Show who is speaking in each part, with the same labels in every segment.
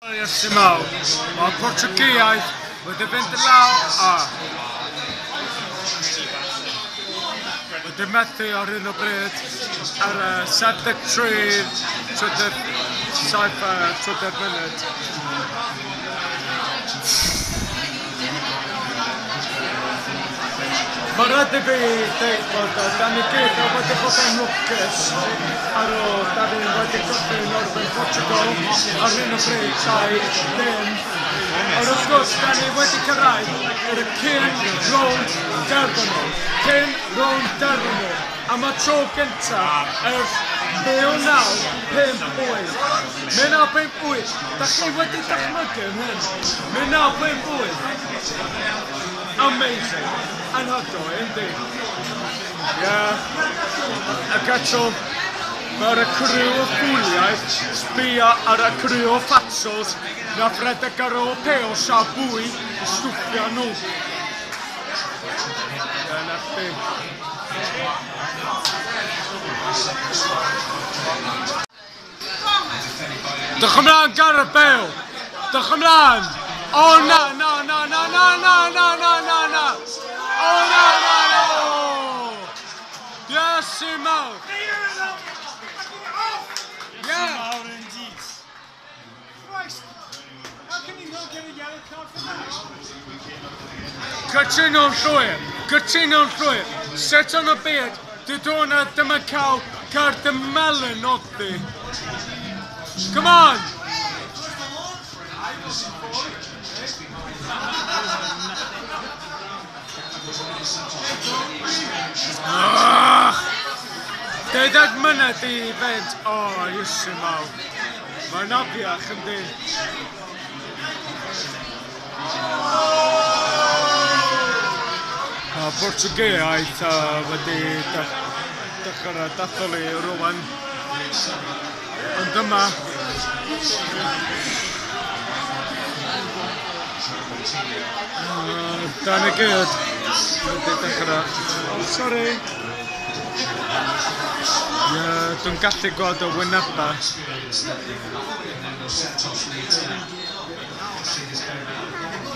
Speaker 1: Simão, o Portwgal wedi fynd i lawr wedi methu ar hyn o bryd ar 73 munud. Mae rhaid i fi dweud bod da ni gyd wedi bod yn lwcus ar ôl da ni wedi cyffu'n erbyn Portwgal ar hyn o bryd 2-0. Ond wrth gwrs da ni wedi cyrraedd yr cyn-rownd terfynol. Cyn-rownd terfynol. Am y tro gynta ers 1958. 1958. Da chi wedi dychmygu yn hyn? 1958. Amazing. Anhygoel, yndi? Ie. Ac eto, mae'r criw o ffwliaeth sbio ar y criw o ffatsos na ffredig ar ôl peo sa bwy stwffio nhw. Dyna chdi. Dych ymlaen gar y bel! Dych ymlaen! O na, na, na, na, na, na, na, na, na, na! O na, na, na! Yes, Cymru! Yeah!
Speaker 2: How can you not get a yellow card for that?
Speaker 1: Cytuno'n llwyr! Cytuno'n llwyr! Set on y byd, dyd hwnna ddim yn cael card y melyn oddi. Come on! Deuddeg munud i fynd. O, Iesu mawr. Mae'n afiach yndi. Portwgalaeth wedi dechrau dathlu rwan. Ond dyma. Da ni gyd wedi dechrau. Oh, sorry. Dwi'n gallu gweld y wynebau.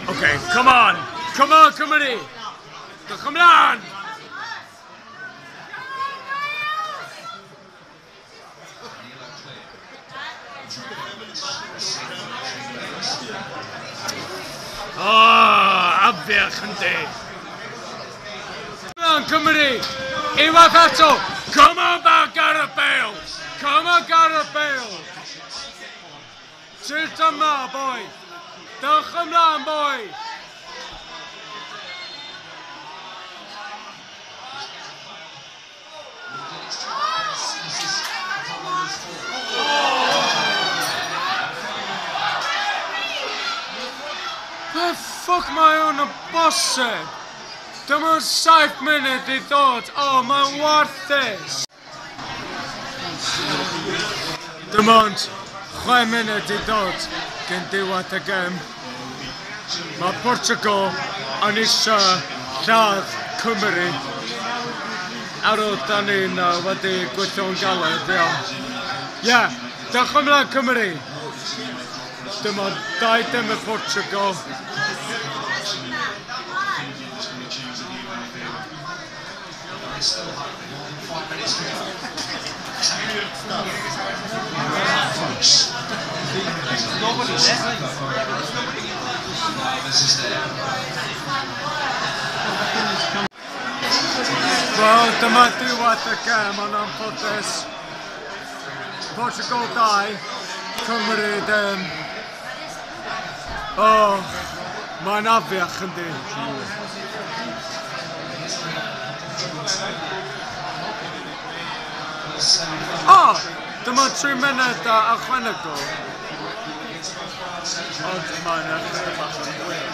Speaker 1: Okay, come on! Come on, Cymru! Dych ymlaen! Afiach yndi. Come on, Cymru! Unwaith eto! Come on back, Erbyn! Come on, Erbyn! Tilt yma, boi! Dych ymlaen, boi! The fuck mae hwn yn bosib? Dyma'n 7 munud i ddod. O, mae'n warthus. Dim ond 6 munud i ddod gen diwedd y gem. Mae Portwgal yn eisiau lladd Cymru. Ar ôl da ni'n wedi gweithio'n galed, Ie, dych ymlaen Cymru. Dim ond 2-0 y Portwgal. Wel, dyma diwedd y gem yn anffodus. Portwgal 2, Cymru 0. O, mae'n afiach yndi. O, dyma 3 munud a ychwanegol. Ond mae'n edrych bach yn gwir.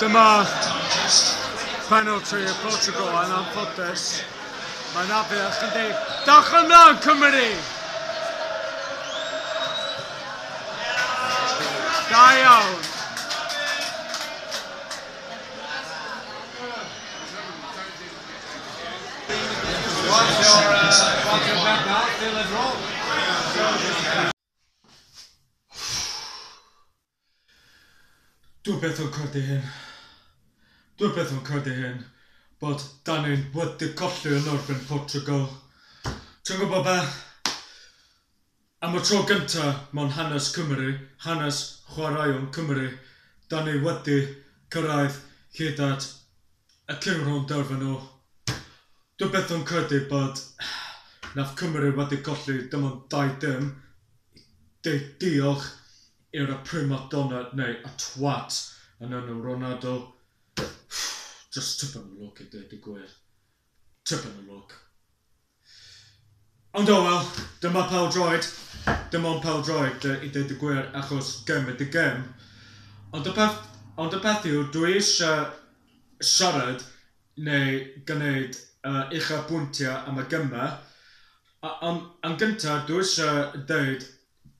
Speaker 1: Dyma penalty y Portwgal yn anffodus. Mae'n afiach yndi. Dach ymlaen Cymru! Da iawn! Dwi beth o'n codi hyn, bod da ni'n wedi colli yn erbyn Portwgal. Ti'n gwybod be? Am y tro gynta mewn hanes Cymru, hanes chwaraeon Cymru, da ni wedi cyrraedd hyd at y cyn-rownd terfynol. Dwi beth o'n credu bod nath Cymru wedi colli dim ond 2 dim. Diolch i'r pre-madonna neu y trwadd yn enw Ronaldo. Just tipyn o look i dweud y gwir. Tipyn o look. Ond o wel, dyma pel-droed. Dim ond pel-droed i dweud y gwir achos gem ydy gem. Ond y peth yw, dwi eisiau siarad neu gwneud uchelbwyntiau am y gemau. Am gynta, dwi eisiau dweud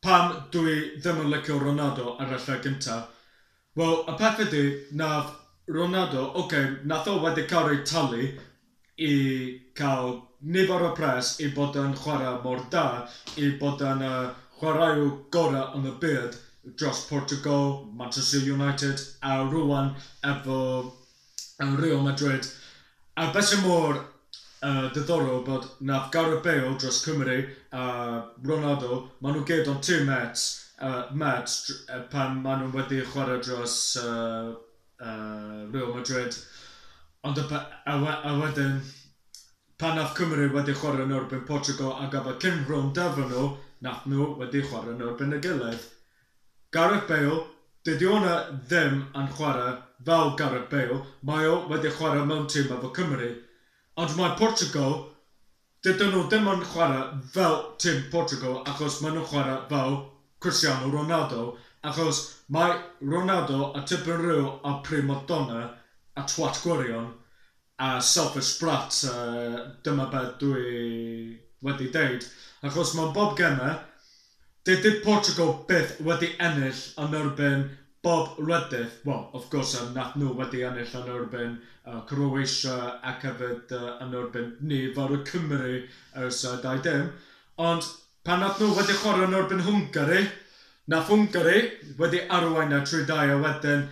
Speaker 1: pam dwi ddim yn licio Ronaldo ar y lle gynta. Wel, y peth ydy, nath Ronaldo, nath o wedi cael ei talu i cael nifer o pres i bod yn chwarae mor da, i bod yn chwaraew gorau yn y byd dros Portwgal, Manchester United, a rwan efo Real Madrid. A beth sy'n mor diddorol bod nath Gareth Bale dros Cymru a Ronaldo, maen nhw gyd o'n 2 mets pan maen nhw wedi chwarae dros Real Madrid. Ond a wedyn, pan nath Cymru wedi chwarae yn erbyn Portwgal a gaf y cyn-rownd terfynol, nath nhw wedi chwarae yn erbyn y gilydd. Gareth Bale, dydi hwnna ddim yn chwarae fel Gareth Bale, mae o wedi chwarae mewn tîm efo Cymru. Ond mae Portwgal, dydyn nhw ddim yn chwarae fel tîm Portwgal achos maen nhw'n chwarae fel Cristiano Ronaldo, achos mae Ronaldo a tipyn rhyw a pre-madonna a twat gwirion a selfish brat, dyma beth dwi wedi deud. Achos mewn bob gemau, dydy Portwgal byth wedi ennill yn erbyn bob wledydd. Wel, of course, nath nhw wedi ennill yn erbyn Croatia ac hefyd yn erbyn ni fel y Cymru ers 2 dim. Ond pan nath nhw wedi chwarae yn erbyn Hwngari, nath Hwngari wedi arwain 3-2 a wedyn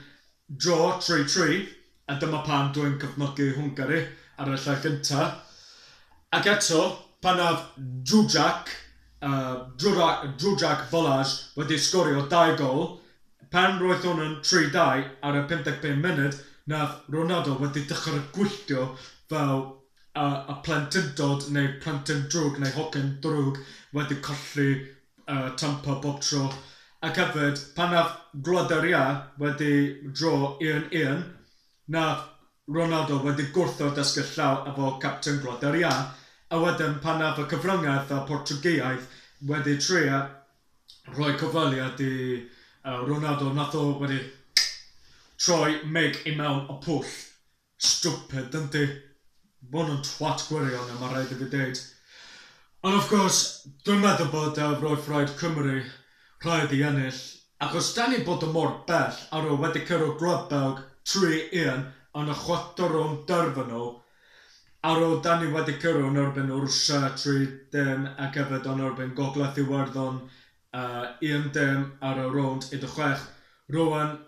Speaker 1: draw 3-3, a dyma pan dwi'n cyfnogi Hwngari ar y lle gynta. Ac eto, pan nath Drwjak Volaj wedi sgorio 2 gol, pan roedd hwn yn 3-2 ar y 55 munud, nath Ronaldo wedi dechrau gwylltio fel y plentyndod neu plentyn drwg neu hogyn drwg wedi colli tampa bob tro. Ac hefyd, pan nath Gwladeria wedi draw 1-1, nath Ronaldo wedi gwrthod dysgu llaw efo captain Gwladeria, a wedyn pan nath y cyfryngaeth a Portwgiaeth wedi trio rhoi cyfweliad i Ronaldo, nath o wedi troi meg i mewn o pwll. Stupid, yndi? Bon yn twat gwirion yma rhaid i fi deud. Ond of course, dwi'n meddwl bod roedd rhaid Cymru rhaid i ennill, achos da ni bod yn mor bell ar ôl wedi cyrraedd Gwbl 3-1 yn y chwarterwnd terfynol, ar ôl da ni wedi cyrraedd yn erbyn Wrth 3-0 ac hefyd yn erbyn Gogledd Iwerddon 1-0 ar y rownd 16. Rwan,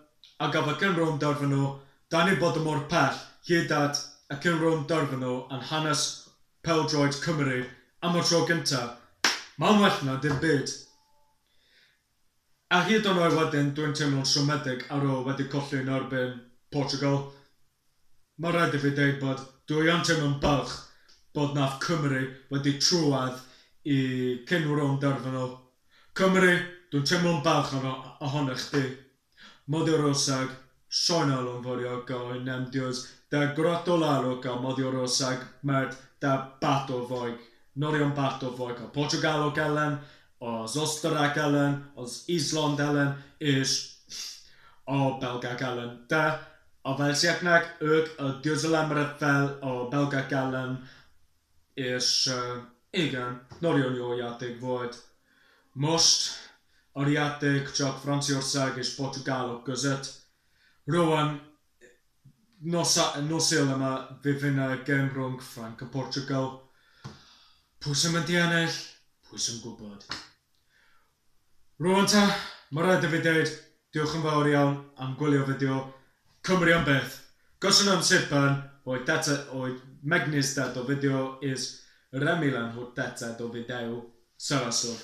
Speaker 1: a gaf y cyn-rownd terfynol, da ni bod yn mor pell hyd at y cyn-rownd terfynol yn hanes pel-droed Cymru am y tro gynta. Mae'n well na dim byd. A hyd yn oed wedyn, dwi'n teimlo'n siomedig ar ôl wedi colli yn erbyn Portwgal. Mae rhaid i fi dweud bod dwi yn teimlo'n balch bod nath Cymru wedi trwadd i cyn-rownd terfynol. Cymru, dwi'n teimlo'n balch ohonych chdi. Modio'r osag, sioenol yn fawr gael nemdios, da gratolaro gael modio'r osag, mert da bat o foig, norion bat o foig, o Portwgal o galen, o Zostera galen, o Island galen, o Belga galen. Da, o fel siacnag, o diwslamredd fel o Belga galen, igen, norion o iadig fod. Most, o'r iadig, joc Fransi o'r sag Portwgal o gysyd. Rwan, nosil yma fe fyna gem rhwng Ffrainc a Portwgal. Pwy sy'n mynd i ennill? Pwy sy'n gwybod? Rwan ta, mae rhaid i fi dweud, Diolch yn fawr iawn am gwylio fideo Cymru am beth. Goswn am Cwpan o'i megnis dad o fideo is Remilan hwt data do fideo saraswr.